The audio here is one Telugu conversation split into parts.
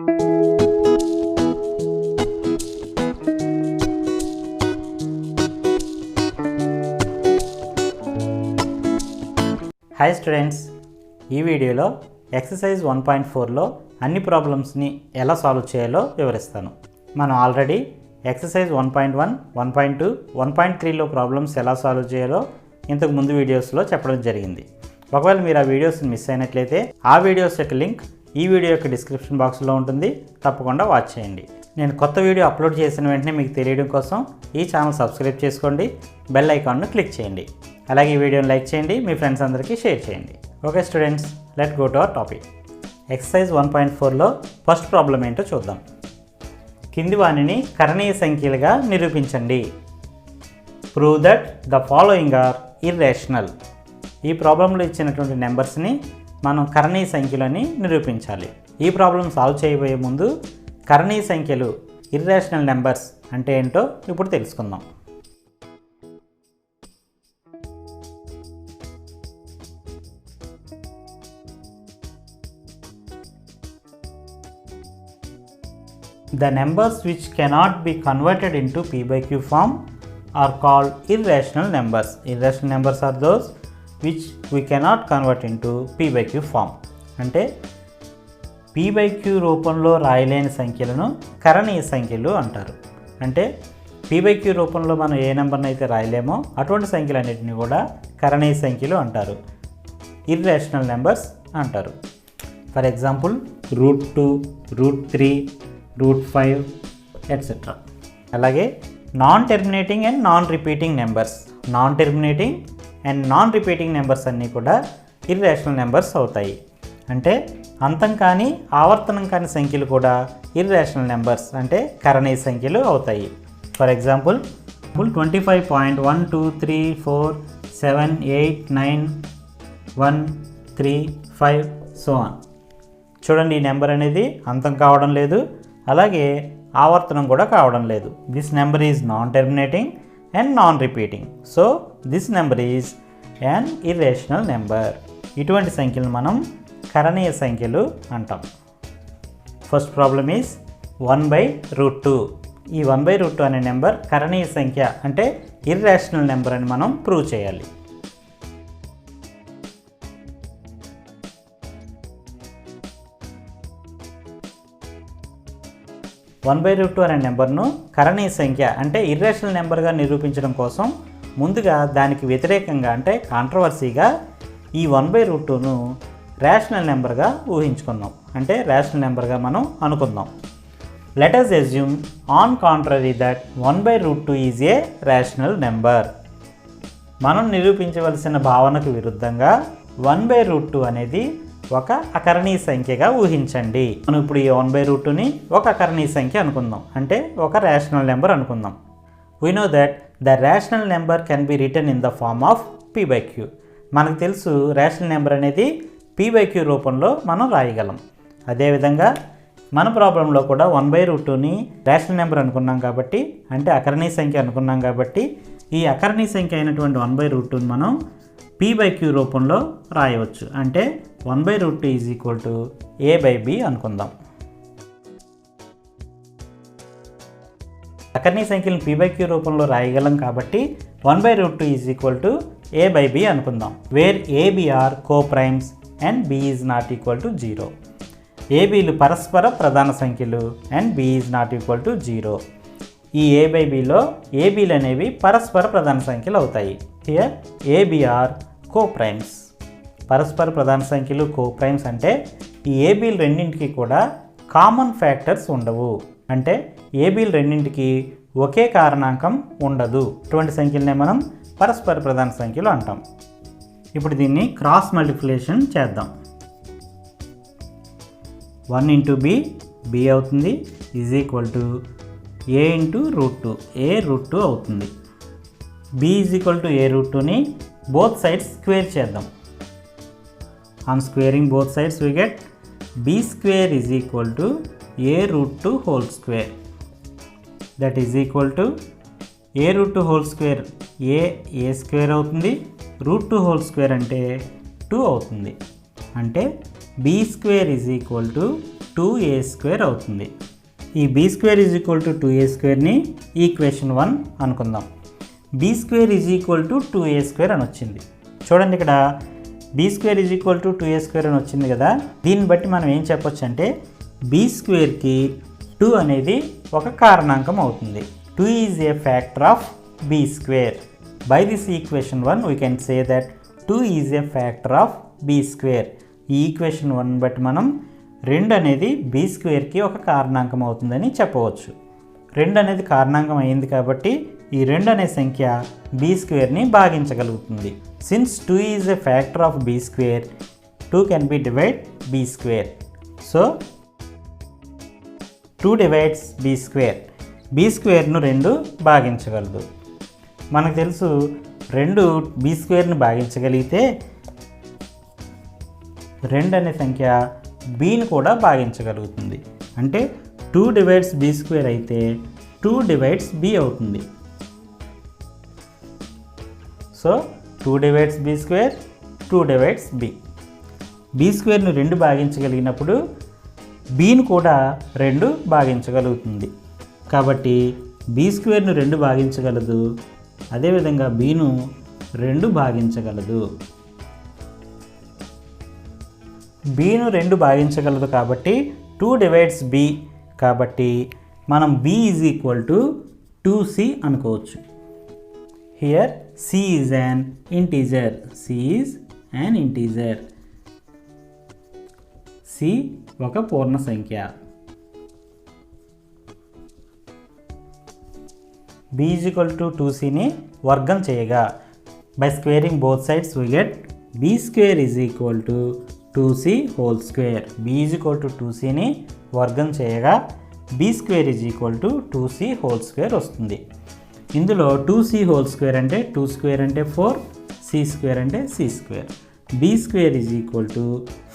హాయ్ స్టూడెంట్స్, ఈ వీడియోలో ఎక్సర్సైజ్ 1.4లో అన్ని ప్రాబ్లమ్స్ని ఎలా సాల్వ్ చేయాలో వివరిస్తాను. మనం ఆల్రెడీ ఎక్సర్సైజ్ 1.1, 1.2, 1.3లో ప్రాబ్లమ్స్ ఎలా సాల్వ్ చేయాలో ఇంతకు ముందు వీడియోస్లో చెప్పడం జరిగింది. ఒకవేళ మీరు ఆ వీడియోస్ని మిస్ అయినట్లయితే ఆ వీడియోస్ యొక్క లింక్ ఈ వీడియో యొక్క డిస్క్రిప్షన్ బాక్స్లో ఉంటుంది, తప్పకుండా వాచ్ చేయండి. నేను కొత్త వీడియో అప్లోడ్ చేసిన వెంటనే మీకు తెలియడం కోసం ఈ ఛానల్ సబ్స్క్రైబ్ చేసుకోండి, బెల్ ఐకాన్ను క్లిక్ చేయండి. అలాగే ఈ వీడియోని లైక్ చేయండి, మీ ఫ్రెండ్స్ అందరికీ షేర్ చేయండి. Okay students, let go to our topic. Exercise 1.4లో ఫస్ట్ ప్రాబ్లం ఏంటో చూద్దాం. కింది వానిని కరణీయ సంఖ్యలుగా నిరూపించండి. Prove that the following are irrational. ఈ ప్రాబ్లంలో ఇచ్చినటువంటి నెంబర్స్ని మనం కరణీయ సంఖ్యలని నిరూపించాలి. ఈ ప్రాబ్లం సాల్వ్ చేయబోయే ముందు కరణీయ సంఖ్యలు ఇర్రేషనల్ నెంబర్స్ అంటే ఏంటో ఇప్పుడు తెలుసుకుందాం. The numbers which cannot be converted into p by q form are called irrational numbers. Irrational numbers are those which we cannot convert into p by q form. అంటే p by q రూపంలో రాయలేని సంఖ్యలను కరణీయ సంఖ్యలు అంటారు. అంటే p by q రూపంలో మనం ఏ నెంబర్ని అయితే రాయలేమో అటువంటి సంఖ్యలన్నింటినీ కూడా కరణీయ సంఖ్యలు అంటారు, ఇర్రేషనల్ నెంబర్స్ అంటారు. For example √2, √3, √5 etcetera. అలాగే non terminating and non repeating numbers. Non terminating and non repeating numbers అన్నీ కూడా ఇర్రేషనల్ నెంబర్స్ అవుతాయి. అంటే అంతం కానీ ఆవర్తనం కాని సంఖ్యలు కూడా ఇర్రేషనల్ నెంబర్స్ అంటే కరణీయ సంఖ్యలు అవుతాయి. For example 25.12347891135 so on. చూడండి, ఈ నెంబర్ అనేది అంతం కావడం లేదు, అలాగే ఆవర్తనం కూడా కావడం లేదు. This number is non terminating and non repeating, so this number is an irrational number. ఇటువంటి సంఖ్యలు మనం కరణీయ సంఖ్యలు అంటాం. First problem is 1/√2. ఈ 1/√2 అనే నెంబర్ కరణీయ సంఖ్య అంటే ఇర్రేషనల్ నెంబర్ అని మనం ప్రూవ్ చేయాలి. (1/√2) అనే నెంబర్ను కరణీయ సంఖ్య అంటే ఇర్రేషనల్ నెంబర్గా నిరూపించడం కోసం ముందుగా దానికి వ్యతిరేకంగా అంటే కాంట్రవర్సీగా ఈ 1/√2ను రేషనల్ నెంబర్గా ఊహించుకుందాం, అంటే రేషనల్ నెంబర్గా మనం అనుకుందాం. Let us assume on contrary that 1/√2 is a rational number. మనం నిరూపించవలసిన భావనకు విరుద్ధంగా 1/√2 అనేది ఒక అకరణీయ సంఖ్యగా ఊహించండి. మనం ఇప్పుడు ఈ 1/√2ని ఒక అకరణీయ సంఖ్య అనుకుందాం, అంటే ఒక రేషనల్ నెంబర్ అనుకుందాం. We know that the rational number can be written in the form of p by q. మనకు తెలుసు రేషనల్ నెంబర్ అనేది p by q రూపంలో మనం రాయగలం. అదేవిధంగా మన ప్రాబ్లంలో కూడా 1/√2ని రేషనల్ నెంబర్ అనుకున్నాం కాబట్టి, అంటే అకరణీయ సంఖ్య అనుకున్నాం కాబట్టి, ఈ అకరణీయ సంఖ్య అయినటువంటి 1/√2ని మనం p by q రూపంలో రాయవచ్చు. అంటే 1/√2 ఈజ్ ఈక్వల్ టు a/b అనుకుందాం. అకరణీయ సంఖ్యలను p by q రూపంలో రాయగలం కాబట్టి 1/√2 ఈజ్ ఈక్వల్ టు a/b అనుకుందాం. Where ab are coprimes and b is not equal to 0. ఏబీలు పరస్పర ప్రధాన సంఖ్యలు and b is not equal to 0. ఈ a/bలో ఏబీలు అనేవి పరస్పర ప్రధాన సంఖ్యలు అవుతాయి. Here ab are coprimes. పరస్పర ప్రధాన సంఖ్యలు కో ప్రైమ్స్ అంటే ఈ ఏబీలు రెండింటికి కూడా కామన్ ఫ్యాక్టర్స్ ఉండవు, అంటే ఏబీలు రెండింటికి ఒకే కారణాంకం ఉండదు. ఇటువంటి సంఖ్యలనే మనం పరస్పర ప్రధాన సంఖ్యలు అంటాం. ఇప్పుడు దీన్ని క్రాస్ మల్టిప్లికేషన్ చేద్దాం. 1 × b, b అవుతుంది, is equal to a × √2, a √2 అవుతుంది. b is equal to a √2ని బోత్ సైడ్స్ స్క్వేర్ చేద్దాం. On squaring both sides we get b square is equal to a √2 whole square. That is equal to a √2 whole square a square అవుతుంది, √2 whole square అంటే 2 అవుతుంది. అంటే b square is equal to 2a² అవుతుంది. ఈ b² = 2a² ఈక్వేషన్ 1 అనుకుందాం. b² = 2a² అని వచ్చింది. చూడండి, ఇక్కడ b² = 2a² అని వచ్చింది కదా. దీన్ని బట్టి మనం ఏం చెప్పొచ్చు అంటే b²కి 2 అనేది ఒక కారణాంకం అవుతుంది. 2 is a factor of b². By this equation 1 we can say that 2 is a factor of b². ఈ ఈక్వేషన్ 1 బట్టి మనం 2 అనేది b²కి ఒక కారణాంకం అవుతుందని చెప్పవచ్చు. 2 అనేది కారణాంకం అయింది కాబట్టి ఈ 2 అనే సంఖ్య b²ని భాగించగలుగుతుంది. Since 2 is a factor of b², 2 can be divide b². So 2 divides b². b²ను 2 భాగించగలదు. మనకు తెలుసు 2 b²ని భాగించగలిగితే 2 అనే సంఖ్య bని కూడా భాగించగలుగుతుంది. అంటే 2 డివైడ్స్ b² అయితే 2 డివైడ్స్ b అవుతుంది. So 2 divides b², 2 divides b. b²ను 2 భాగించగలిగినప్పుడు bని కూడా 2 భాగించగలుగుతుంది. కాబట్టి b²ను 2 భాగించగలదు, అదేవిధంగా bను 2 భాగించగలదు. bను 2 భాగించగలదు కాబట్టి 2 డివైడ్స్ b. కాబట్టి మనం b = 2c అనుకోవచ్చు. Here c is an integer. c is an integer. c ఒక పూర్ణ సంఖ్య. b = 2cని వర్గం చేయగా by squaring both sides we get b² = 2c². b = 2cని వర్గం చేయగా b² = 2c² వస్తుంది. ఇందులో 2c² అంటే 2² అంటే 4, c² అంటే c². b² =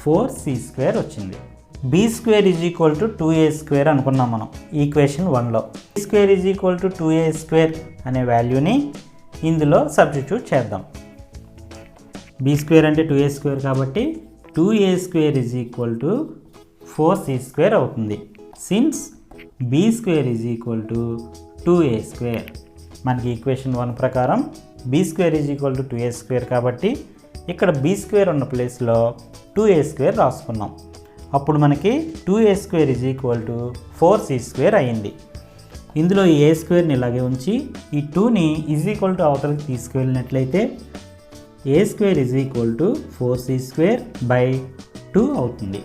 4c² వచ్చింది. b² = 2a² అనుకున్నాం మనం ఈక్వేషన్ 1లో. b² = 2a² అనే వాల్యూని ఇందులో సబ్స్టిట్యూట్ చేద్దాం. b² అంటే 2a² కాబట్టి 2a² = 4c² అవుతుంది. Since b² = 2a². మనకి ఈక్వేషన్ 1 ప్రకారం b² = 2a² కాబట్టి ఇక్కడ b² ఉన్న ప్లేస్లో 2a² రాసుకున్నాం. అప్పుడు మనకి 2a² = 4c² అయింది. ఇందులో ఈ a²ని ఇలాగే ఉంచి ఈ 2ని = అవతలకి తీసుకువెళ్ళినట్లయితే a² = 4c²/2 అవుతుంది.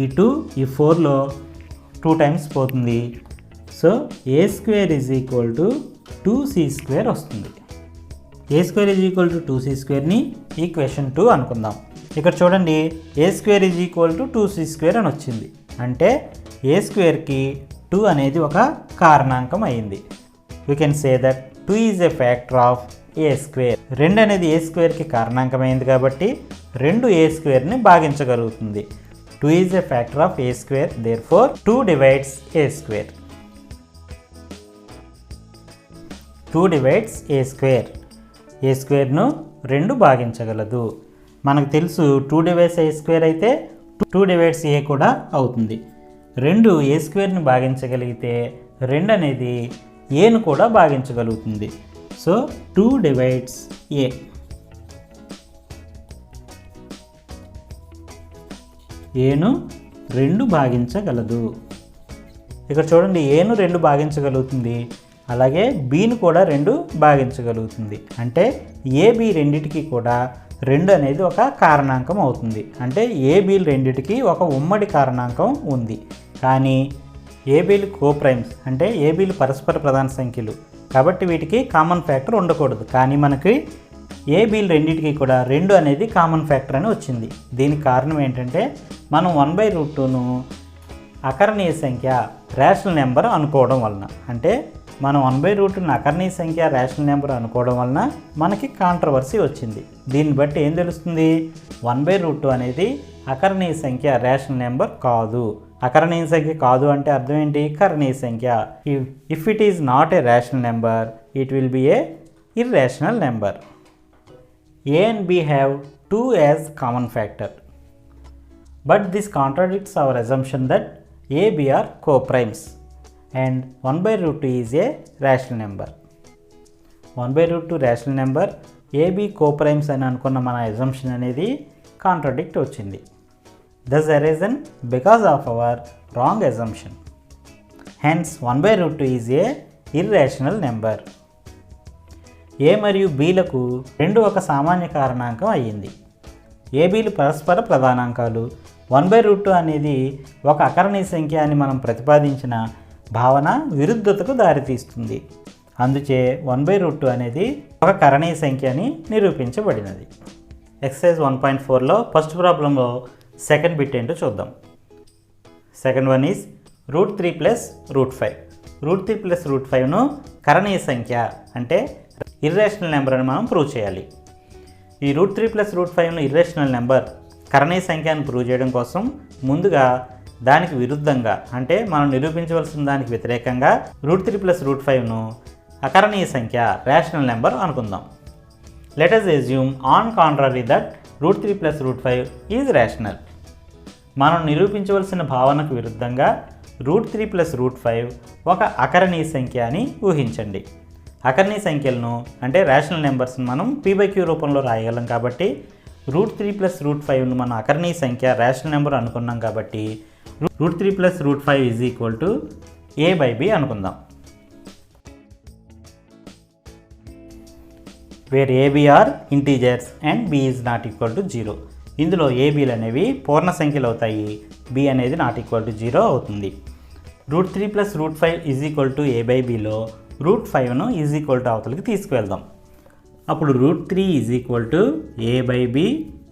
ఈ 2 ఈ 4లో 2 టైమ్స్ పోతుంది. సో a² = 2c² వస్తుంది. a² = 2c²ని ఈక్వేషన్ 2 అనుకుందాం. ఇక్కడ చూడండి, a² = 2c² అని వచ్చింది. అంటే a²కి 2 అనేది ఒక కారణాంకం అయింది. We can say that 2 is a factor of a². 2 అనేది a²కి కారణాంకమైంది కాబట్టి 2 a²ని భాగించగలుగుతుంది. 2 is a factor of a², therefore 2 divides a². 2 divides a². a²ను 2 భాగించగలదు. మనకు తెలుసు 2 డివైడ్స్ a² అయితే 2 డివైడ్స్ a కూడా అవుతుంది. 2 a²ని భాగించగలిగితే 2 అనేది aను కూడా భాగించగలుగుతుంది. So 2 divides a. aను 2 భాగించగలదు. ఇక్కడ చూడండి, aను 2 భాగించగలుగుతుంది, అలాగే bను కూడా 2 భాగించగలుగుతుంది. అంటే ab రెండిటికి కూడా 2 అనేది ఒక కారణాంకం అవుతుంది. అంటే ab రెండిటికి ఒక ఉమ్మడి కారణాంకం ఉంది. కానీ abలు కోప్రైమ్స్, అంటే abలు పరస్పర ప్రధాన సంఖ్యలు కాబట్టి వీటికి కామన్ ఫ్యాక్టర్ ఉండకూడదు. కానీ మనకి abలు రెండింటికి కూడా 2 అనేది కామన్ ఫ్యాక్టర్ అని వచ్చింది. దీనికి కారణం ఏంటంటే మనం 1/√2ను అకరణీయ సంఖ్య రేషనల్ నెంబర్ అనుకోవడం వలన, అంటే మనం 1/√2ను అకరణీయ సంఖ్య రేషనల్ నెంబర్ అనుకోవడం వలన మనకి కాంట్రవర్సీ వచ్చింది. దీన్ని బట్టి ఏం తెలుస్తుంది? 1/√2 అనేది అకరణీయ సంఖ్య రేషనల్ నెంబర్ కాదు. అకరణీయ సంఖ్య కాదు అంటే అర్థం ఏంటి? కరణీయ సంఖ్య. If it is not a rational number, it will be a irrational number. A and B have 2 as common factor. But this contradicts our assumption that AB are co-primes and 1 by root 2 is a rational number. 1 by root 2 rational number, AB co-primes అని అనుకున్న మన assumption అనేది కాంట్రాడిక్ట్ వచ్చింది. Thus the reason because of our wrong assumption. Hence 1 by root 2 is a irrational number. A మరియు Bలకు రెండు ఒక సామాన్య కారణాంకం అయ్యింది. ABలు పరస్పర ప్రధానాంకాలు. 1 by root 2 అనేది ఒక అకరణీయ సంఖ్య అని మనం ప్రతిపాదించిన భావన విరుద్ధతకు దారితీస్తుంది. అందుచే 1 by root 2 అనేది ఒక కరణీయ సంఖ్య అని నిరూపించబడినది. ఎక్సర్సైజ్ 1.4లో ఫస్ట్ ప్రాబ్లంలో సెకండ్ బిట్ ఏంటో చూద్దాం. Second one is √3 + √5. √3 + √5ను కరణీయ సంఖ్య అంటే ఇర్రేషనల్ నెంబర్ అని మనం ప్రూవ్ చేయాలి. ఈ √3 + √5ను ఇర్రేషనల్ నెంబర్ కరణీయ సంఖ్య అని ప్రూవ్ చేయడం కోసం ముందుగా దానికి విరుద్ధంగా అంటే మనం నిరూపించవలసిన దానికి వ్యతిరేకంగా √3 + √5ను అకరణీయ సంఖ్య రేషనల్ నెంబర్ అనుకుందాం. Let us assume on contrary that √3 + √5 is rational. మనం నిరూపించవలసిన భావనకు విరుద్ధంగా √3 + √5 ఒక అకరణీయ సంఖ్య అని ఊహించండి. అకరణీయ సంఖ్యలను అంటే రేషనల్ నెంబర్స్ని మనం p/q రూపంలో రాయగలం కాబట్టి √3 + √5ను మనం అకరణీయ సంఖ్య రేషనల్ నెంబర్ అనుకున్నాం కాబట్టి √3 + √5 = a/b అనుకుందాం. Where AB are integers and B is not equal to 0. ఇందులో ABలు అనేవి పూర్ణ సంఖ్యలు అవుతాయి, B అనేది నాట్ ఈక్వల్ టు 0 అవుతుంది. √3 + √5 a/bలో √5ను ఈజ్ ఈక్వల్ టు అవతలకి తీసుకువెళ్దాం. అప్పుడు √3 a/b,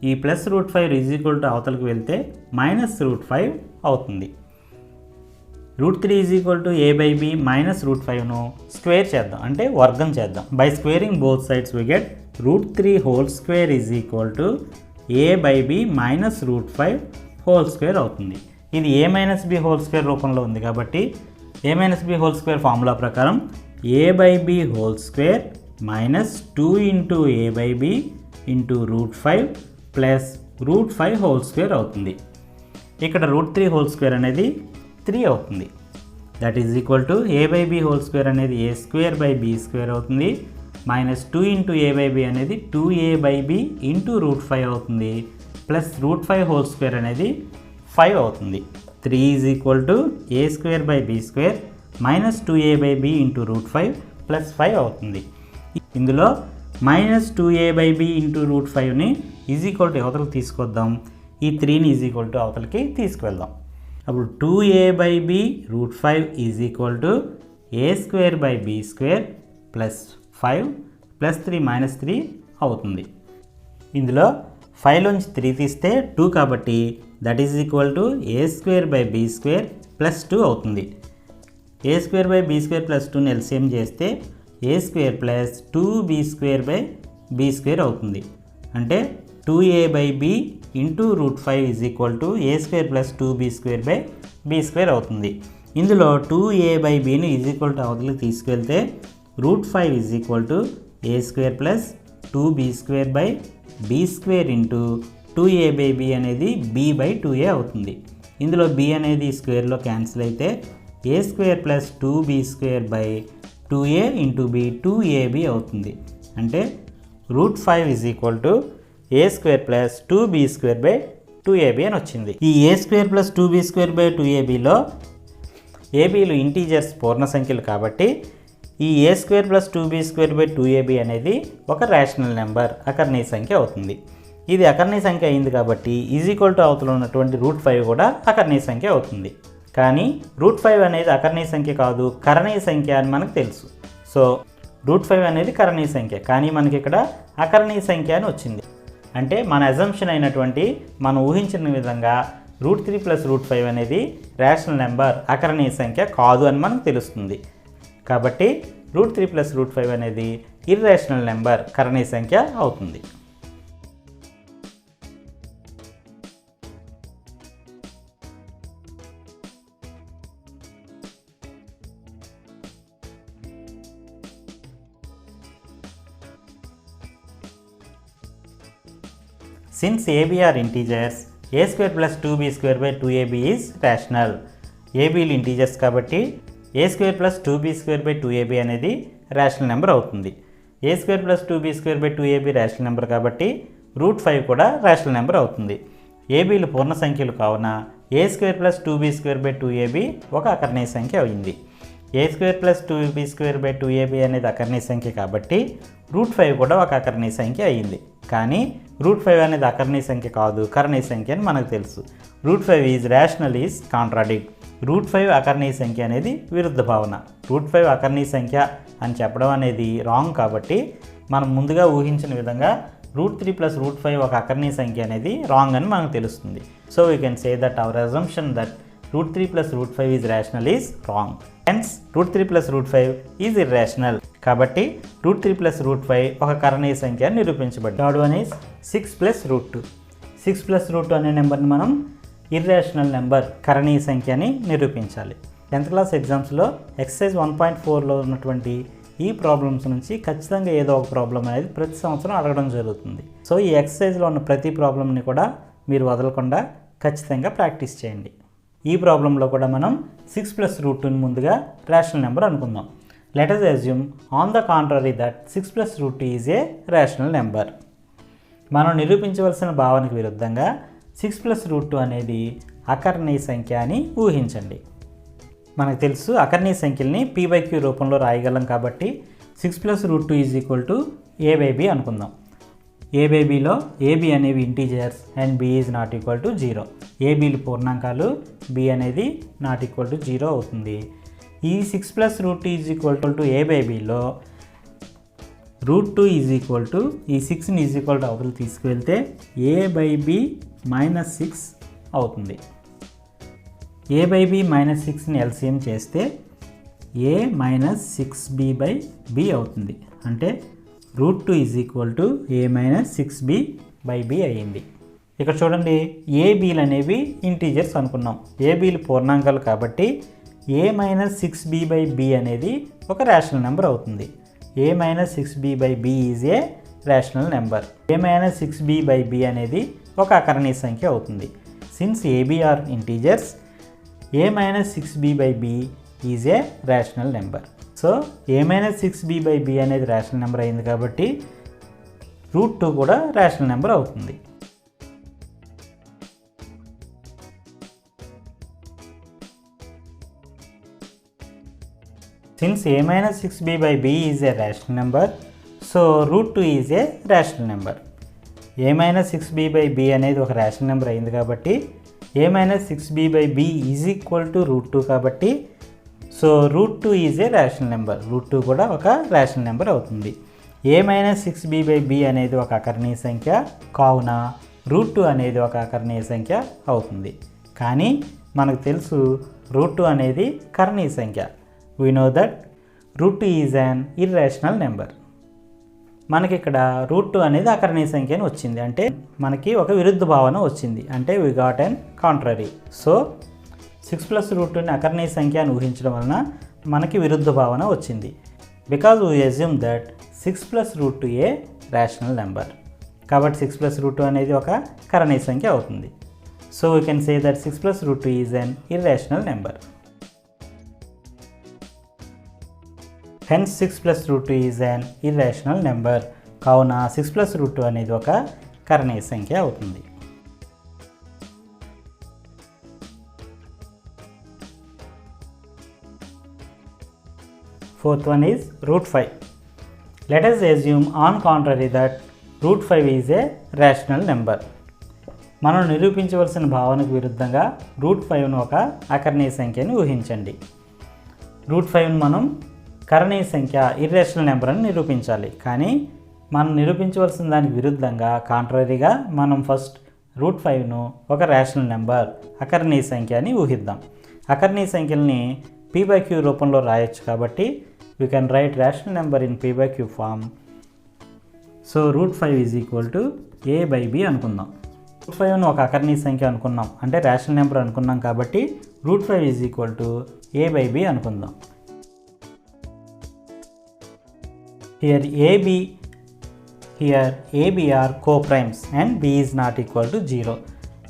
ఈ ప్లస్ √5 ఈజ్ ఈక్వల్ టు అవతలకి వెళ్తే -√5 అవుతుంది. √3 a/b -√5ను స్క్వేర్ చేద్దాం అంటే వర్గం చేద్దాం. By squaring both sides we get √3² a/b -√5² అవుతుంది. ఇది a-b² రూపంలో ఉంది కాబట్టి a-b² ఫార్ములా ప్రకారం a/b² -2 a/b √5 ప్లస్ √5² అవుతుంది. ఇక్కడ √3² అనేది 3 అవుతుంది. That is equal to a/b² అనేది a²/b² అవుతుంది, -2 a/b అనేది 2a/b √5 అవుతుంది, ప్లస్ √5² అనేది 5 అవుతుంది. 3 is equal to a²/b² -2a/b √5 plus 5 అవుతుంది. ఇందులో -2a/b √5ని ఈజ్ ఈక్వల్ టు అవతలకి తీసుకొద్దాం, ఈ 3ని ఈజ్ ఈక్వల్ టు అవతలకి తీసుకువెళ్దాం. అప్పుడు 2a/b √5 is equal to a²/b² plus 5 plus 3 -3 అవుతుంది. ఇందులో 5లోంచి 3 తీస్తే 2 కాబట్టి that is equal to a²/b² plus 2 అవుతుంది. a²/b² ప్లస్ 2ని ఎల్సిఎం చేస్తే a² ప్లస్ 2b²/b² అవుతుంది. అంటే 2a/b √5 is equal to a² plus 2b²/b² అవుతుంది. ఇందులో 2a/bని ఈజ్ ఈక్వల్ టు అవతలకి తీసుకెళ్తే √5 is equal to a² plus 2b²/b² 2a/b అనేది b/2a అవుతుంది. ఇందులో b అనేది స్క్వేర్లో క్యాన్సిల్ అయితే a² plus 2b²/2a b 2ab అవుతుంది. అంటే √5 is equal to a² plus 2b²/2ab అని వచ్చింది. ఈ a² ప్లస్ 2b²/2abలో ఏబీలు ఇంటీజర్స్ పూర్ణ సంఖ్యలు కాబట్టి ఈ a² ప్లస్ 2b²/2ab అనేది ఒక రేషనల్ నెంబర్ అకర్ణీయ సంఖ్య అవుతుంది. ఇది అకర్ణీయ సంఖ్య అయింది కాబట్టి ఈజ్ ఈక్వల్ టు అవతల ఉన్నటువంటి √5 కూడా అకర్ణీయ సంఖ్య అవుతుంది. కానీ √5 అనేది అకర్ణీయ సంఖ్య కాదు, కరణీయ సంఖ్య అని మనకు తెలుసు. సో √5 అనేది కరణీయ సంఖ్య, కానీ మనకి ఇక్కడ అకరణీయ సంఖ్య అని వచ్చింది. అంటే మన అజంప్షన్ అయినటువంటి మనం ఊహించిన విధంగా √3 + √5 అనేది రేషనల్ నెంబర్ అకరణీయ సంఖ్య కాదు అని మనకు తెలుస్తుంది. కాబట్టి √3 + √5 అనేది ఇర్రేషనల్ నెంబర్ కరణీయ సంఖ్య అవుతుంది. Since AB are integers, a² plus 2b² by 2ab is rational. ఏబీలు ఇంటీజర్స్ కాబట్టి a square plus 2b square by 2ab అనేది రేషనల్ నెంబర్ అవుతుంది. A square plus 2b square by 2ab rational number కాబట్టి √5 కూడా రేషనల్ నెంబర్ అవుతుంది. ఏబీలు పూర్ణ సంఖ్యలు కావున a square plus 2b square by 2ab ఒక అకర్ణీయ సంఖ్య అయింది. A square plus 2b square by 2ab అనేది అకర్ణీయ సంఖ్య కాబట్టి √5 కూడా ఒక అకర్ణీయ సంఖ్య అయింది. కానీ √5 అనేది అకర్ణీయ సంఖ్య కాదు, కర్ణీయ సంఖ్య అని మనకు తెలుసు. √5 ఈజ్ రేషనల్ ఈజ్ కాంట్రాడిక్ట్. √5 అకర్ణీయ సంఖ్య అనేది విరుద్ధ భావన. √5 అకర్ణీయ సంఖ్య అని చెప్పడం అనేది రాంగ్ కాబట్టి మనం ముందుగా ఊహించిన విధంగా √3 ప్లస్ √5 ఒక అకర్ణీయ సంఖ్య అనేది రాంగ్ అని మనకు తెలుస్తుంది. So we can say that hour assumption that √3 plus √5 is rational is wrong. Hence √3 plus √5 is irrational. కాబట్టి √3 ప్లస్ √5 ఒక కర్ణీయ సంఖ్య నిరూపించబడింది. Third one is 6 plus √2. 6 plus √2 అనే నెంబర్ని మనం ఇర్రేషనల్ నెంబర్, కర్ణీయ సంఖ్య అని నిరూపించాలి. 10th క్లాస్ ఎగ్జామ్స్లో ఎక్సర్సైజ్ 1.4లో ఉన్నటువంటి ఈ ప్రాబ్లమ్స్ నుంచి ఖచ్చితంగా ఏదో ఒక ప్రాబ్లం అనేది ప్రతి సంవత్సరం అడగడం జరుగుతుంది. సో ఈ ఎక్సర్సైజ్లో ఉన్న ప్రతి ప్రాబ్లమ్ని కూడా మీరు వదలకుండా ఖచ్చితంగా ప్రాక్టీస్ చేయండి. ఈ ప్రాబ్లంలో కూడా మనం 6 ప్లస్ √2ని ముందుగా రేషనల్ నెంబర్ అనుకుందాం. Let us assume on the contrary that 6 plus √2 is a rational number. మనం నిరూపించవలసిన భావనకు విరుద్ధంగా 6 ప్లస్ √2 అనేది అకర్ణీయ సంఖ్య అని ఊహించండి. మనకు తెలుసు అకర్ణీయ సంఖ్యల్ని p/q రూపంలో రాయగలం కాబట్టి 6 plus √2 is equal to a/b అనుకుందాం. a/bలో ab అనేవి integers and b is not equal to 0. abలు పూర్ణాంకాలు, b అనేది నాట్ ఈక్వల్ టు 0 అవుతుంది. ఈ 6 ప్లస్ √2 ఈజ్ ఈక్వల్ టు a/bలో √2 ఈజ్ ఈక్వల్ టు ఈ 6ని ఈజ్ ఈక్వల్ టు అవతలు తీసుకువెళ్తే a/b మైనస్ 6 అవుతుంది. a/b మైనస్ 6ని ఎల్సిఎం చేస్తే a మైనస్ 6b/b అవుతుంది. అంటే √2 is equal to a minus 6b/b అయ్యింది. ఇక్కడ చూడండి, ఏబీలు అనేవి ఇంటీజర్స్ అనుకున్నాం. ఏబీలు పూర్ణాంకాలు కాబట్టి a మైనస్ 6b/b అనేది ఒక రేషనల్ నెంబర్ అవుతుంది. a minus 6b/b is a rational number. a minus 6b/b అనేది ఒక అకర్ణీయ సంఖ్య అవుతుంది. Since ab are integers, a minus 6b/b is a rational number. So a minus 6b/b అనేది రేషనల్ నెంబర్ అయింది కాబట్టి √2 కూడా రేషనల్ నెంబర్ అవుతుంది. Since a minus 6b/b is a rational number, so √2 is a rational number. a minus 6b/b అనేది ఒక రేషనల్ నెంబర్ అయింది కాబట్టి a minus 6b/b is equal to √2 కాబట్టి so √2 is a rational number. √2 కూడా ఒక రేషనల్ నెంబర్ అవుతుంది. a minus 6b/b అనేది ఒక అకర్ణీయ సంఖ్య కావున √2 అనేది ఒక అకర్ణీయ సంఖ్య అవుతుంది. కానీ మనకు తెలుసు √2 అనేది కర్ణీయ సంఖ్య. We know that √2 is an irrational number. మనకి ఇక్కడ √2 అనేది అకర్ణీయ సంఖ్య అని వచ్చింది, అంటే మనకి ఒక విరుద్ధ భావన వచ్చింది, అంటే we got an contrary. So 6 plus √2ని అకర్ణీయ సంఖ్య అని ఊహించడం వలన మనకి విరుద్ధ భావన వచ్చింది. Because we assume that 6 plus √2 A rational number కాబట్టి 6 ప్లస్ √2 అనేది ఒక కర్ణీయ సంఖ్య అవుతుంది. So we can say that 6 plus √2 is an irrational number. Hence 6 plus √2 is an irrational number. కావున 6 plus √2 అనేది ఒక కర్ణీయ సంఖ్య అవుతుంది. Fourth one is √5. Let us assume on contrary that √5 is a rational number. మనం నిరూపించవలసిన భావనకు విరుద్ధంగా √5ను ఒక అకర్ణీయ సంఖ్యని ఊహించండి. √5ను మనం కర్ణీయ సంఖ్య, ఇర్రేషనల్ నెంబర్ అని నిరూపించాలి. కానీ మనం నిరూపించవలసిన దానికి విరుద్ధంగా కాంట్రరీగా మనం ఫస్ట్ √5ను ఒక రేషనల్ నెంబర్, అకర్ణీయ సంఖ్య అని ఊహిద్దాం. అకర్ణీయ సంఖ్యల్ని p/q రూపంలో రాయొచ్చు కాబట్టి we can write rational number in p/q form. So √5 is equal to a/b అనుకుందాం. √5ను ఒక అకర్ణీయ సంఖ్య అనుకున్నాం, అంటే రేషనల్ నెంబర్ అనుకున్నాం కాబట్టి √5 ఈజ్ ఈక్వల్ టు a/b అనుకుందాం. Here AB are co-primes and B is not equal to 0.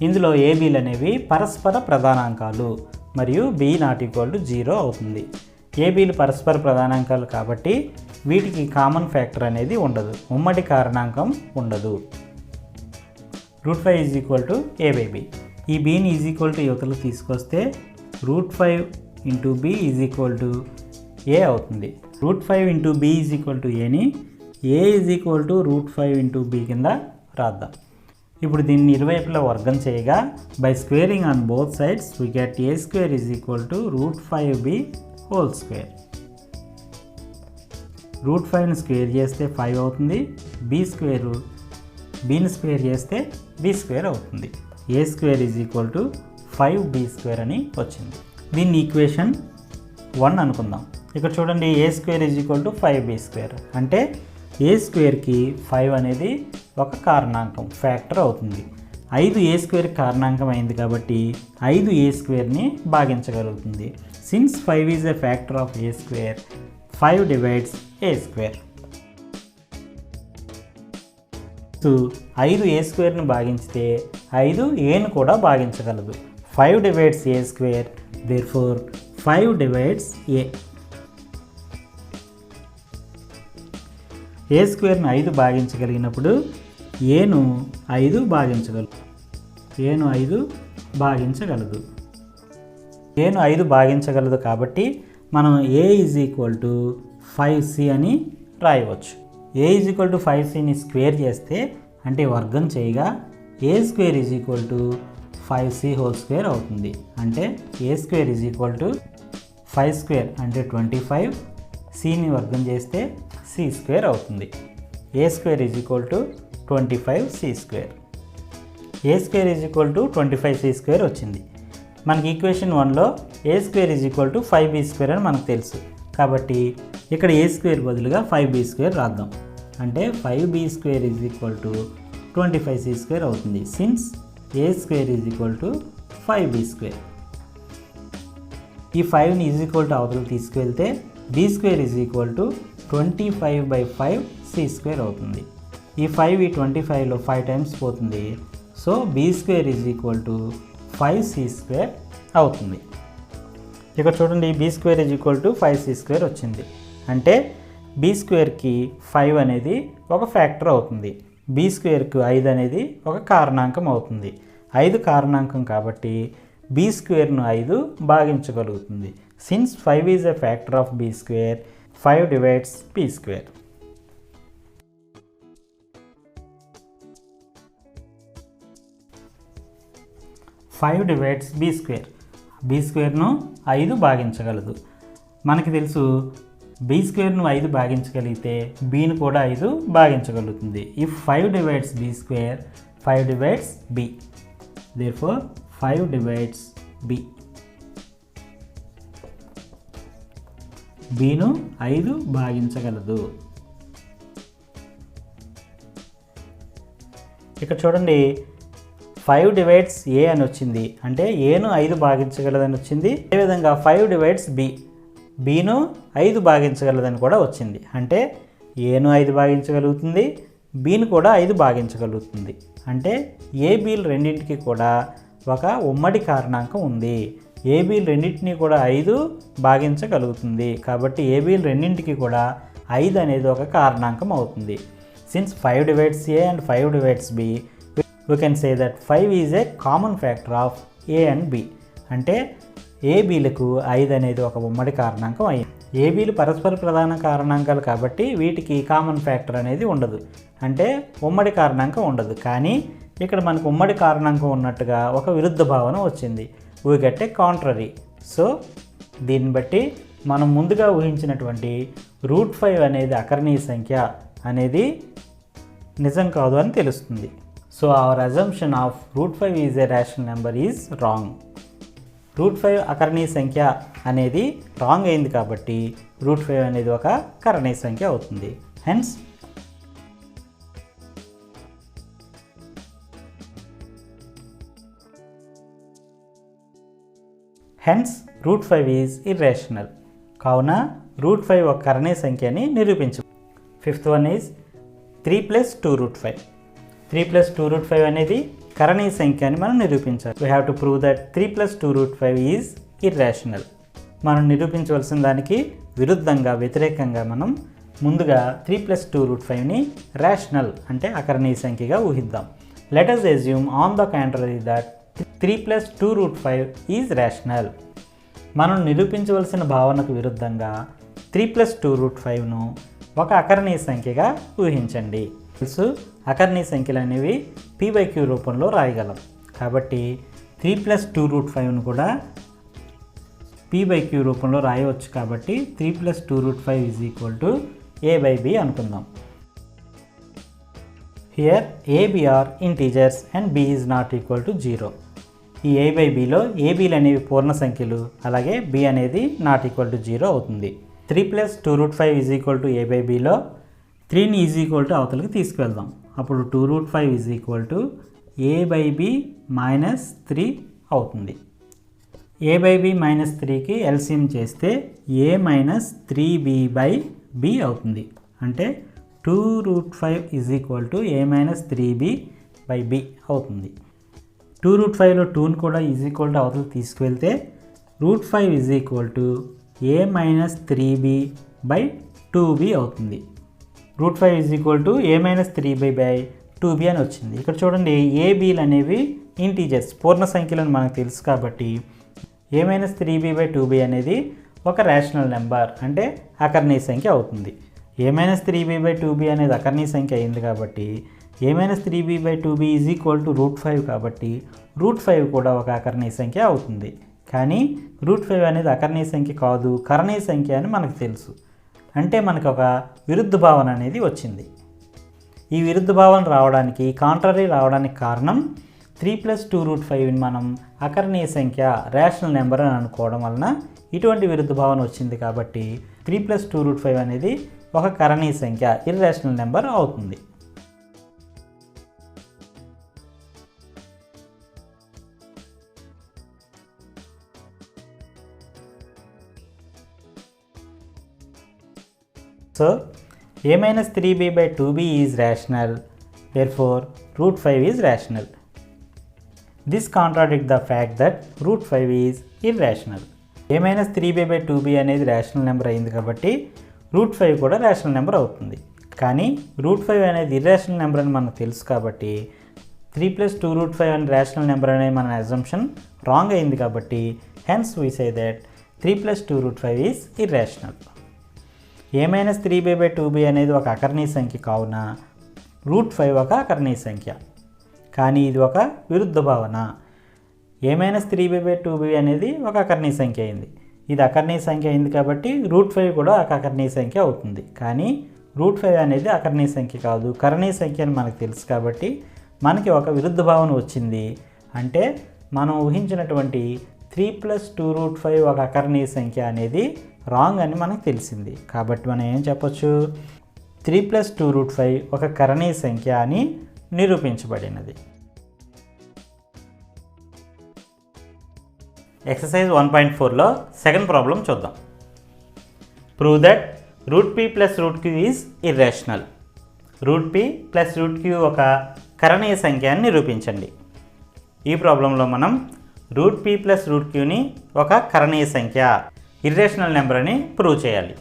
ఇందులో ABలు అనేవి పరస్పర ప్రధానాంకాలు. మరియు b ≠ 0 అవుతుంది. ఏబీలు పరస్పర ప్రధానాంకాలు కాబట్టి వీటికి కామన్ ఫ్యాక్టర్ అనేది ఉండదు, ఉమ్మడి కారణాంకం ఉండదు. √5 = a/b. ఈ bని యువతలు తీసుకొస్తే √5 × b a అవుతుంది. √5 × b aని a √5 × b కింద రాద్దాం. ఇప్పుడు దీన్ని ఇరువైపులా వర్గం చేయగా by squaring on both sides we get a² √5b హోల్². √5ని స్క్వేర్ చేస్తే 5 అవుతుంది, bని స్క్వేర్ చేస్తే b² అవుతుంది. a² 5b² అని వచ్చింది. దీన్ని ఈక్వేషన్ 1 అనుకుందాం. ఇక్కడ చూడండి a² 5b², అంటే a²కి 5 అనేది ఒక కారణాంకం ఫ్యాక్టర్ అవుతుంది. 5 a² కారణాంకం అయింది కాబట్టి 5 a²ని భాగించగలుగుతుంది. Since 5 is a factor of a², 5 divides a². 5 a²ని భాగించితే 5 aను కూడా భాగించగలదు. 5 divides a², therefore 5 divides a. a²ను 5 భాగించగలిగినప్పుడు aను 5 భాగించగలదు. aను 5 భాగించగలదు కాబట్టి మనం a = 5c అని రాయవచ్చు. a = 5cని స్క్వేర్ చేస్తే అంటే వర్గం చేయగా a² 5c హోల్² అవుతుంది. అంటే a² 5² అంటే 25, cని వర్గం చేస్తే c² అవుతుంది. a² 25c². a² 25c² వచ్చింది. మనకి ఈక్వేషన్ 1లో a² 5b² అని మనకు తెలుసు కాబట్టి ఇక్కడ a² బదులుగా 5b² రాద్దాం. అంటే 5b² 25c² అవుతుంది. Since a² 5b². ఈ 5ని అవతలకు తీసుకువెళ్తే b² 25/5c² అవుతుంది. ఈ 5 25లో 5 టైమ్స్ పోతుంది. సో b² 5c² అవుతుంది. ఇక్కడ చూడండి b² 5c² వచ్చింది. అంటే b²కి 5 అనేది ఒక ఫ్యాక్టర్ అవుతుంది. b²కి 5 అనేది ఒక కారణాంకం అవుతుంది. 5 కారణాంకం కాబట్టి b²ను 5 భాగించగలుగుతుంది. Since 5 is a factor of b², 5 divides b². Five divides b²ను 5 భాగించగలదు. మనకి తెలుసు b²ను 5 భాగించగలిగితే bను కూడా 5 భాగించగలుగుతుంది. If 5 divides b², 5 divides b. therefore 5 divides b. bను 5 భాగించగలదు. ఇక్కడ చూడండి 5 డివైడ్స్ a అని వచ్చింది. అంటే aను 5 భాగించగలదని వచ్చింది. అదేవిధంగా 5 డివైడ్స్ bను 5 భాగించగలదని కూడా వచ్చింది. అంటే aను 5 భాగించగలుగుతుంది, bను కూడా 5 భాగించగలుగుతుంది. అంటే ఏబీలు రెండింటికి కూడా ఒక ఉమ్మడి కారణాంకం ఉంది. ఏబీలు రెండింటినీ కూడా 5 భాగించగలుగుతుంది కాబట్టి ఏబీలు రెండింటికి కూడా 5 అనేది ఒక కారణాంకం అవుతుంది. Since 5 divides a and 5 divides b, we can say that 5 is a common factor of a and b. అంటే ఏబీలకు 5 అనేది ఒక ఉమ్మడి కారణాంకం అయింది. ఏబీలు పరస్పర ప్రధాన కారణాంకాలు కాబట్టి వీటికి కామన్ ఫ్యాక్టర్ అనేది ఉండదు, అంటే ఉమ్మడి కారణాంకం ఉండదు. కానీ ఇక్కడ మనకు ఉమ్మడి కారణాంకం ఉన్నట్టుగా ఒక విరుద్ధ భావన వచ్చింది. We get a contrary. So దీన్ని బట్టి మనం ముందుగా ఊహించినటువంటి √5 అనేది అకర్ణీయ సంఖ్య అనేది నిజం కాదు అని తెలుస్తుంది. So our assumption of √5 is a rational number is wrong. √5 అకర్ణీయ సంఖ్య అనేది రాంగ్ అయింది కాబట్టి √5 అనేది ఒక కర్ణీయ సంఖ్య అవుతుంది. Hence √5 is irrational. కావున √5 ఒక కర్ణీయ సంఖ్య అని నిరూపించు. Fifth one is 3 + 2√5. 3 + 2√5 అనేది కర్ణీయ సంఖ్య అని మనం నిరూపించాలి. We have to prove that 3 + 2√5 is irrational. మనం నిరూపించవలసిన దానికి విరుద్ధంగా వ్యతిరేకంగా మనం ముందుగా 3+2√5ని రేషనల్ అంటే అకరణీయ సంఖ్యగా ఊహిద్దాం. Let us assume on the contrary that 3+2√5 is rational. మనం నిరూపించవలసిన భావనకు విరుద్ధంగా 3+2√5ను ఒక అకరణీయ సంఖ్యగా ఊహించండి. తెలుసు అకరణీయ సంఖ్యలు అనేవి p/q రూపంలో రాయగలం. కాబట్టి 3+2√5ను కూడా p/q రూపంలో రాయవచ్చు. కాబట్టి 3+2√5 a/b అనుకుందాం. Here a, b are integers and b is not equal to 0. ఈ a/bలో abలు అనేవి పూర్ణ సంఖ్యలు, అలాగే b అనేది నాట్ ఈక్వల్ టు 0 అవుతుంది. 3+2√5 a/bలో 3ని ఈజ్ ఈక్వల్ టు అవతలకి తీసుకువెళ్దాం. అప్పుడు 2√5 a/b మైనస్ 3 అవుతుంది. a/b మైనస్ 3కి ఎల్సిఎం చేస్తే a మైనస్ 3b/b అవుతుంది. అంటే 2√5 a మైనస్ 3b/b అవుతుంది. 2√5లో 2ని కూడా ఈజ్ ఈక్వల్ టు అవతలకి తీసుకువెళ్తే √5 a మైనస్ 3b/2b అవుతుంది. √5 a మైనస్ 3b/2b అని వచ్చింది. ఇక్కడ చూడండి abలు అనేవి ఇంటీజర్స్ పూర్ణ సంఖ్యలను మనకు తెలుసు. కాబట్టి a మైనస్ 3b/2b అనేది ఒక రేషనల్ నెంబర్ అంటే అకరణీయ సంఖ్య అవుతుంది. a మైనస్ 3b/2b అనేది అకరణీయ సంఖ్య అయింది. కాబట్టి a minus 3b/2b is equal to √5 కాబట్టి √5 కూడా ఒక అకరణీయ సంఖ్య అవుతుంది. కానీ √5 అనేది అకరణీయ సంఖ్య కాదు, కరణీయ సంఖ్య అని మనకు తెలుసు. అంటే మనకు ఒక విరుద్ధ భావన అనేది వచ్చింది. ఈ విరుద్ధ భావన రావడానికి, కాంట్రరీ రావడానికి కారణం 3+2√5ని మనం అకరణీయ సంఖ్య రేషనల్ నెంబర్ అని అనుకోవడం వలన ఇటువంటి విరుద్ధ భావన వచ్చింది. కాబట్టి 3+2√5 అనేది ఒక కరణీయ సంఖ్య, ఇర్రేషనల్ నెంబర్ అవుతుంది. So, a minus 3b/2b is rational, therefore √5 is rational. This contradicts the fact that √5 is irrational. a minus 3b/2b అనేది రేషనల్ నెంబర్ అయింది కాబట్టి √5 కూడా రేషనల్ నెంబర్ అవుతుంది. కానీ √5 అనేది ఇర్రేషనల్ నెంబర్ అని మనకు తెలుసు. కాబట్టి 3+2√5 అనే రేషనల్ నెంబర్ అనేది మన అజంప్షన్ రాంగ్ అయింది. కాబట్టి hence we say that 3+2√5 is irrational. a minus 3b/2b అనేది ఒక అకరణీయ సంఖ్య కావున √5 ఒక అకరణీయ సంఖ్య. కానీ ఇది ఒక విరుద్ధ భావన. a మైనస్ 3b/2b అనేది ఒక అకరణీయ సంఖ్య అయింది. ఇది అకరణీయ సంఖ్య అయింది కాబట్టి √5 కూడా ఒక అకరణీయ సంఖ్య అవుతుంది. కానీ √5 అనేది అకరణీయ సంఖ్య కాదు, కరణీయ సంఖ్య అని మనకు తెలుసు. కాబట్టి మనకి ఒక విరుద్ధ భావన వచ్చింది. అంటే మనం ఊహించినటువంటి 3+2√5 ఒక అకరణీయ సంఖ్య అనేది రాంగ్ అని మనకు తెలిసింది. కాబట్టి మనం ఏం చెప్పొచ్చు, 3+2√5 ఒక కరణీయ సంఖ్య అని నిరూపించబడినది. ఎక్సర్సైజ్ 1.4లో సెకండ్ ప్రాబ్లం చూద్దాం. Prove that √p + √q is irrational. √p + √q ఒక కరణీయ సంఖ్య అని నిరూపించండి. ఈ ప్రాబ్లంలో మనం √p + √qని ఒక కరణీయ సంఖ్య, ఇర్రేషనల్ నెంబర్ అని ప్రూవ్ చేయాలి.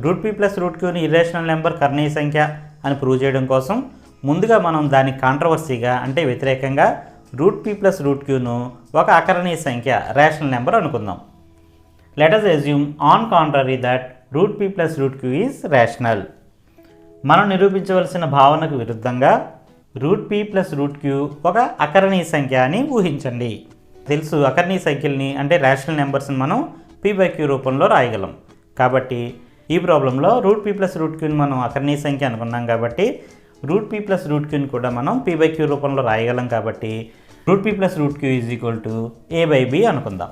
√p + √qని ఇర్రేషనల్ నెంబర్, కరణీయ సంఖ్య అని ప్రూవ్ చేయడం కోసం ముందుగా మనం దానికి కాంట్రవర్సీగా అంటే వ్యతిరేకంగా √p + √qను ఒక అకరణీయ సంఖ్య, రేషనల్ నెంబర్ అనుకుందాం. Let us assume on contrary that √p + √q is rational. మనం నిరూపించవలసిన భావనకు విరుద్ధంగా √p + √q ఒక అకరణీయ సంఖ్య అని ఊహించండి. తెలుసు అకరణీయ సంఖ్యల్ని అంటే రేషనల్ నెంబర్స్ని మనం p/q రూపంలో రాయగలం. కాబట్టి ఈ ప్రాబ్లంలో √p + √qని మనం అకరణీయ సంఖ్య అనుకున్నాం. కాబట్టి √p + √qని కూడా మనం p/q రూపంలో రాయగలం. కాబట్టి √p + √q = a/b అనుకుందాం.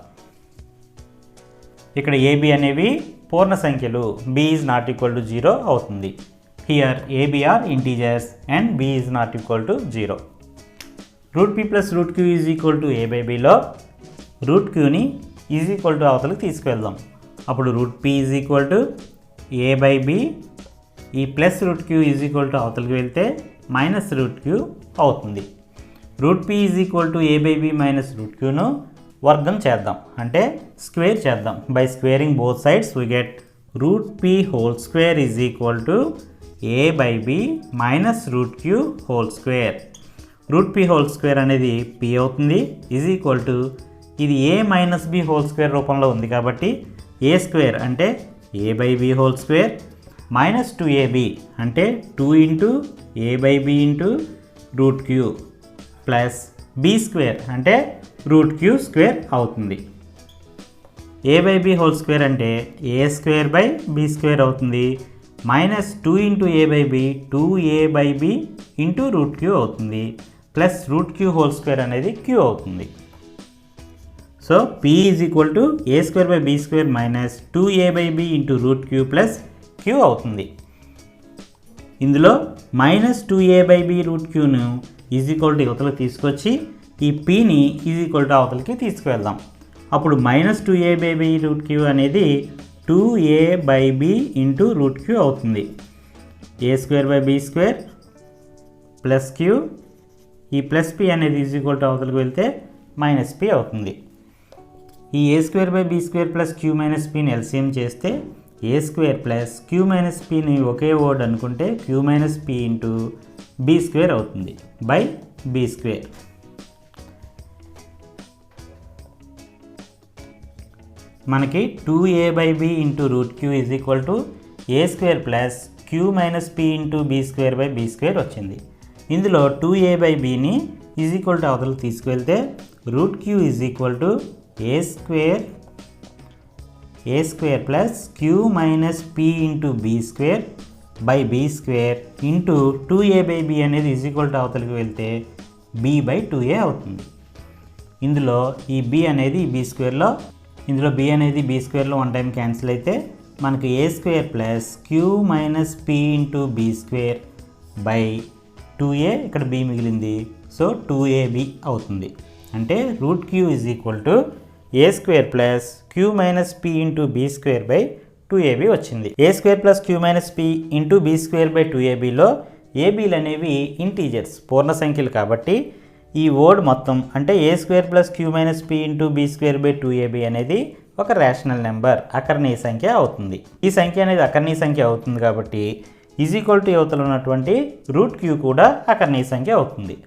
ఇక్కడ ab అనేవి పూర్ణ సంఖ్యలు, b is not equal to 0 అవుతుంది. Here ab are integers and b is not equal to 0. √p + √q a/bలో √qని ఈజ్ ఈక్వల్ టు అవతలకి తీసుకువెళ్దాం. అప్పుడు √p a/b, ఈ plus √q is equal to అవతలకి వెళ్తే మైనస్ √q అవుతుంది. √p a/b మైనస్ √qను వర్గం చేద్దాం, అంటే స్క్వేర్ చేద్దాం. By squaring both sides we get √p whole square is equal to a/b minus √q whole square. √p whole square అనేది p అవుతుంది, ఈజ్ ఈక్వల్ టు ఇది a minus b whole square రూపంలో ఉంది కాబట్టి a స్క్వేర్ అంటే a/b whole square minus 2ab అంటే 2 into a/b into √q plus b square అంటే √q స్క్వేర్ అవుతుంది. a/b హోల్ స్క్వేర్ అంటే a square by b square అవుతుంది, minus 2 into a/b 2a/b into √q అవుతుంది, ప్లస్ √q హోల్ స్క్వేర్ అనేది q అవుతుంది. So p is equal to a square by b square minus 2a/b into √q plus q అవుతుంది. ఇందులో మైనస్ 2a/b √qను ఈజ్ ఈక్వల్ టు అవతలకి తీసుకొచ్చి ఈ pని ఈజ్ ఈక్వల్ టు అవతలకి తీసుకువెళ్దాం. అప్పుడు మైనస్ 2a/b √q అనేది 2a/b ఇంటూ √q అవుతుంది. a square by b square plus q, ఈ ప్లస్ p అనేది ఈజ్ ఈక్వల్ టు అవతలకి వెళ్తే మైనస్ p అవుతుంది. ఈ a square by b square plus q minus pని ఎల్సిఎం చేస్తే a square plus q minus pని ఒకే వర్డ్ అనుకుంటే q minus p into b square అవుతుంది బై b స్క్వేర్. మనకి 2a/b into √q is equal to a square plus q minus p into b square by b square వచ్చింది. ఇందులో 2a/bని ఈజ్ ఈక్వల్ టు అవతలకి తీసుకువెళ్తే √q is equal to a square plus q minus p into b square by b square into 2a/b అనేది ఈజ్ ఈక్వల్ టు అవతలకి వెళ్తే b బై 2a అవుతుంది. ఇందులో ఈ b అనేది b స్క్వేర్లో, ఇందులో b అనేది b స్క్వేర్లో వన్ టైం క్యాన్సిల్ అయితే మనకు a square plus q minus p into b square by 2a, ఇక్కడ b మిగిలింది, సో 2ab అవుతుంది. అంటే √q is equal to a square plus q minus p into b square by 2ab వచ్చింది. a square plus q minus p into b square by 2abలో abలు అనేవి ఇంటీజర్స్, పూర్ణ సంఖ్యలు కాబట్టి ఈ వర్డ్ మొత్తం అంటే a square plus q minus p into b square by 2ab అనేది ఒక రేషనల్ నెంబర్, అకర్ణీయ సంఖ్య అవుతుంది. ఈ సంఖ్య అనేది అకర్ణీయ సంఖ్య అవుతుంది కాబట్టి ఈజ్ ఈక్వల్ టు యువతలో ఉన్నటువంటి √q కూడా అకర్ణీయ సంఖ్య అవుతుంది.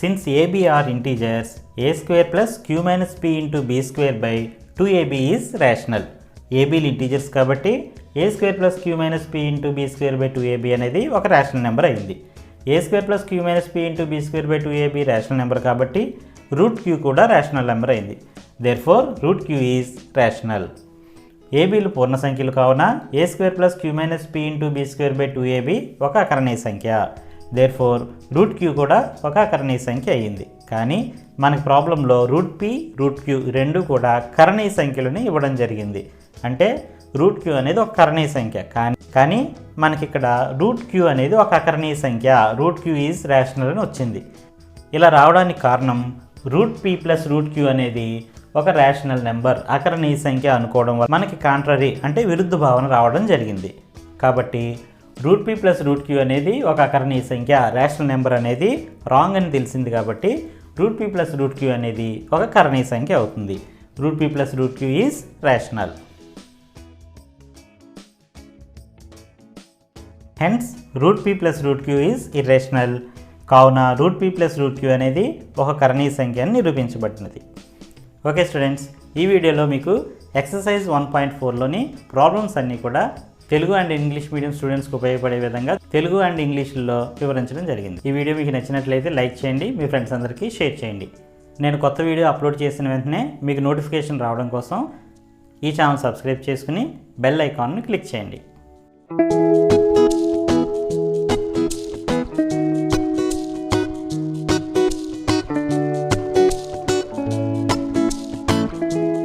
Since ab are integers, a square plus q minus p into b square by 2ab is rational. abలు ఇంటీజర్స్ కాబట్టి a square plus q minus p into b square by 2ab అనేది ఒక రేషనల్ నెంబర్ అయింది. a square plus q minus p into b square by 2ab rational number కాబట్టి √q కూడా రేషనల్ నెంబర్ అయింది. Therefore √q is rational. abలు పూర్ణ సంఖ్యలు కావున a square plus q minus p into b square by 2ab ఒక అకర్ణీయ సంఖ్య. Therefore √q కూడా ఒక అకర్ణీయ సంఖ్య అయ్యింది. కానీ మనకి ప్రాబ్లంలో √p, √q రెండు కూడా కర్ణీయ సంఖ్యలని ఇవ్వడం జరిగింది. అంటే √q అనేది ఒక కర్ణీయ సంఖ్య, కానీ మనకి ఇక్కడ √q అనేది ఒక అకర్ణీయ సంఖ్య, √q ఈజ్ రేషనల్ అని వచ్చింది. ఇలా రావడానికి కారణం √p ప్లస్ √q అనేది ఒక రేషనల్ నెంబర్, అకర్ణీయ సంఖ్య అనుకోవడం వల్ల మనకి కాంట్రరీ అంటే విరుద్ధ భావన రావడం జరిగింది. కాబట్టి √p ప్లస్ √q అనేది ఒక అకర్ణీయ సంఖ్య, రేషనల్ నెంబర్ అనేది రాంగ్ అని తెలిసింది కాబట్టి √p ప్లస్ √q అనేది ఒక కర్ణీయ సంఖ్య అవుతుంది. √p plus √q is rational. Hence √p plus √q is irrational. కావున √p ప్లస్ √q అనేది ఒక కర్ణీయ సంఖ్య అని నిరూపించబడినది. ఓకే స్టూడెంట్స్, ఈ వీడియోలో మీకు ఎక్సర్సైజ్ 1.4లోని ప్రాబ్లమ్స్ అన్నీ కూడా తెలుగు అండ్ ఇంగ్లీష్ మీడియం స్టూడెంట్స్కి ఉపయోగపడే విధంగా తెలుగు అండ్ ఇంగ్లీష్లో వివరించడం జరిగింది. ఈ వీడియో మీకు నచ్చినట్లయితే లైక్ చేయండి, మీ ఫ్రెండ్స్ అందరికీ షేర్ చేయండి. నేను కొత్త వీడియో అప్లోడ్ చేసిన వెంటనే మీకు నోటిఫికేషన్ రావడం కోసం ఈ ఛానల్ సబ్స్క్రైబ్ చేసుకుని బెల్ ఐకాన్ను క్లిక్ చేయండి.